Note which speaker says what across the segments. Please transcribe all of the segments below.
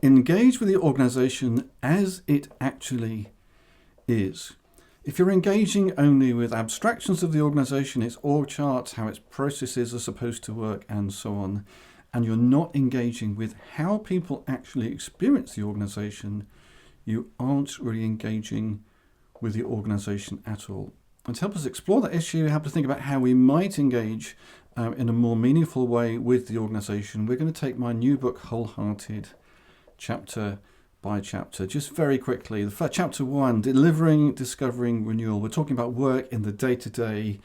Speaker 1: Engage with the organization as it actually is. If you're engaging only with abstractions of the organization, its org charts, how its processes are supposed to work, and so on, and you're not engaging with how people actually experience the organization, you aren't really engaging with the organization at all. And to help us explore that issue, help us think about how we might engage in a more meaningful way with the organization, we're going to take my new book, Wholehearted, chapter by chapter. Just very quickly, chapter 1, delivering, discovering, renewal. We're talking about work in the day-to-day,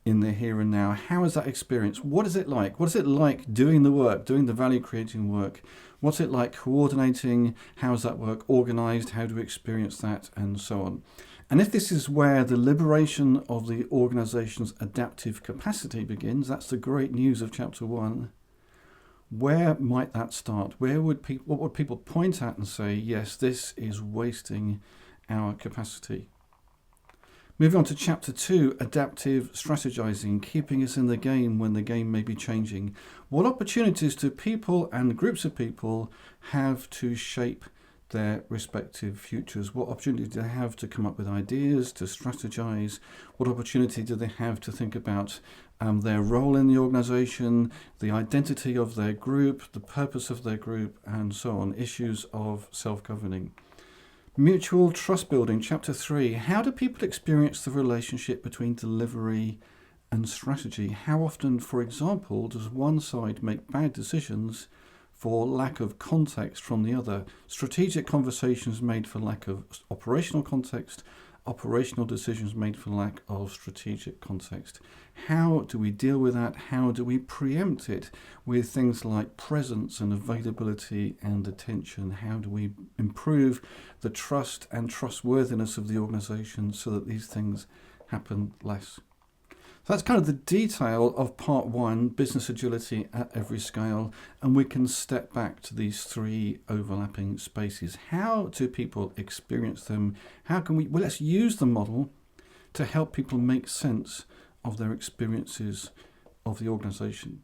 Speaker 1: in the here and now. How is that experience? What is it like? What is it like doing the work, doing the value-creating work? What's it like coordinating? How is that work organized? How do we experience that? And so on. And if this is where the liberation of the organization's adaptive capacity begins, that's the great news of chapter 1. Where might that start? What would people point at and say, yes, this is wasting our capacity? Moving on to chapter 2, adaptive strategizing, keeping us in the game when the game may be changing. What opportunities do people and groups of people have to shape their respective futures? What opportunity do they have to come up with ideas, to strategize? What opportunity do they have to think about their role in the organization, the identity of their group, the purpose of their group, and so on? Issues of self-governing. Mutual trust building, chapter 3. How do people experience the relationship between delivery and strategy? How often, for example, does one side make bad decisions for lack of context from the other? Strategic conversations made for lack of operational context, operational decisions made for lack of strategic context. How do we deal with that? How do we preempt it with things like presence and availability and attention? How do we improve the trust and trustworthiness of the organization so that these things happen less? So that's kind of the detail of part 1, business agility at every scale, and we can step back to these 3 overlapping spaces. How do people experience them? How can we, well, let's use the model to help people make sense of their experiences of the organization.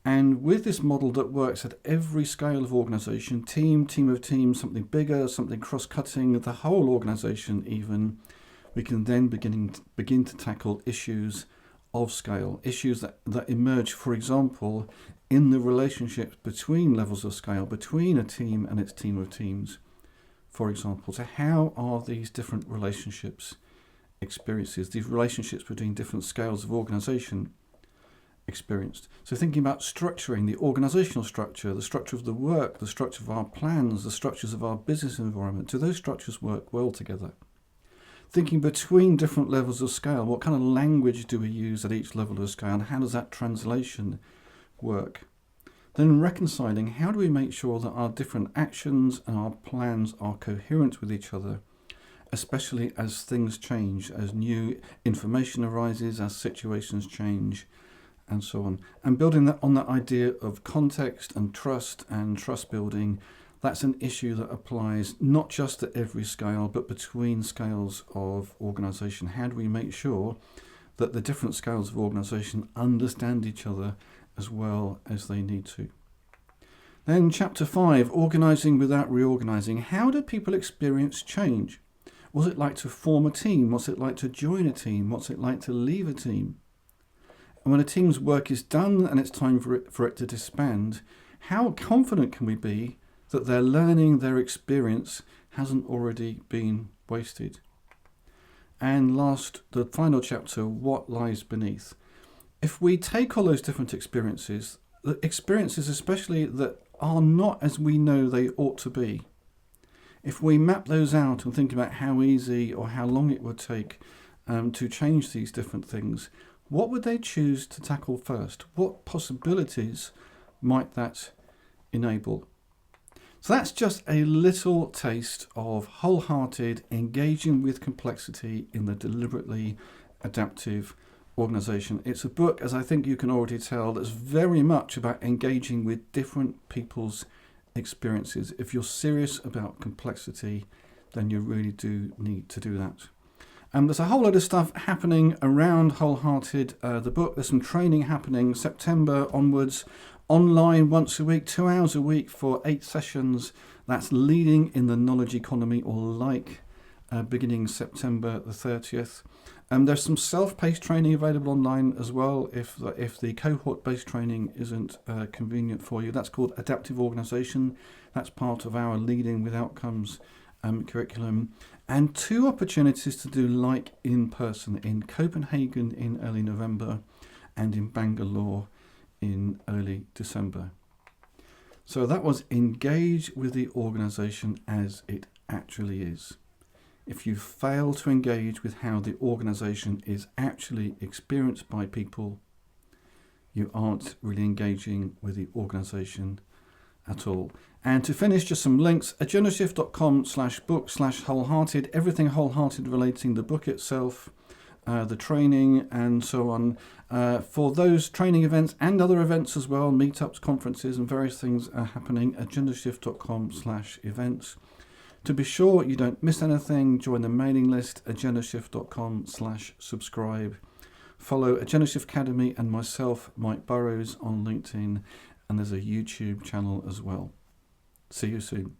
Speaker 1: And with this model that works at every scale of organization, team of teams, something bigger, something cross-cutting, the whole organization even, we can then begin to tackle issues of scale, issues that emerge, for example, in the relationships between levels of scale, between a team and its team of teams, for example. So how are these different relationships experiences, these relationships between different scales of organization experienced? So thinking about structuring, the organizational structure, the structure of the work, the structure of our plans, the structures of our business environment, do those structures work well together? Thinking between different levels of scale, what kind of language do we use at each level of scale, and how does that translation work? Then reconciling, how do we make sure that our different actions and our plans are coherent with each other, especially as things change, as new information arises, as situations change, and so on. And building that on that idea of context and trust building, that's an issue that applies not just at every scale, but between scales of organization. How do we make sure that the different scales of organization understand each other as well as they need to? Then chapter 5, organizing without reorganizing. How do people experience change? What's it like to form a team? What's it like to join a team? What's it like to leave a team? And when a team's work is done and it's time for it to disband, how confident can we be that their learning, their experience hasn't already been wasted? And last, the final chapter, what lies beneath? If we take all those different experiences, the experiences especially that are not as we know they ought to be, if we map those out and think about how easy or how long it would take to change these different things, what would they choose to tackle first? What possibilities might that enable? So that's just a little taste of wholehearted engaging with complexity in the deliberately adaptive organization. It's a book, as I think you can already tell, that's very much about engaging with different people's experiences. If you're serious about complexity, then you really do need to do that. There's a whole lot of stuff happening around Wholehearted, the book. There's some training happening September onwards Online once a week, 2 hours a week for 8 sessions. That's Leading in the Knowledge Economy, or LIKE, beginning September the 30th. There's some self-paced training available online as well if the cohort-based training isn't convenient for you. That's called Adaptive Organisation. That's part of our Leading with Outcomes curriculum. And 2 opportunities to do LIKE in person, in Copenhagen in early November and in Bangalore in early December. So that was engage with the organisation as it actually is. If you fail to engage with how the organisation is actually experienced by people, you aren't really engaging with the organisation at all. And to finish, just some links: agendashift.com/book/wholehearted, everything wholehearted relating the book itself, the training and so on. For those training events and other events as well, meetups, conferences and various things are happening, agendashift.com/events. To be sure you don't miss anything, join the mailing list, agendashift.com/subscribe. Follow Agenda Shift Academy and myself, Mike Burrows, on LinkedIn, and there's a YouTube channel as well. See you soon.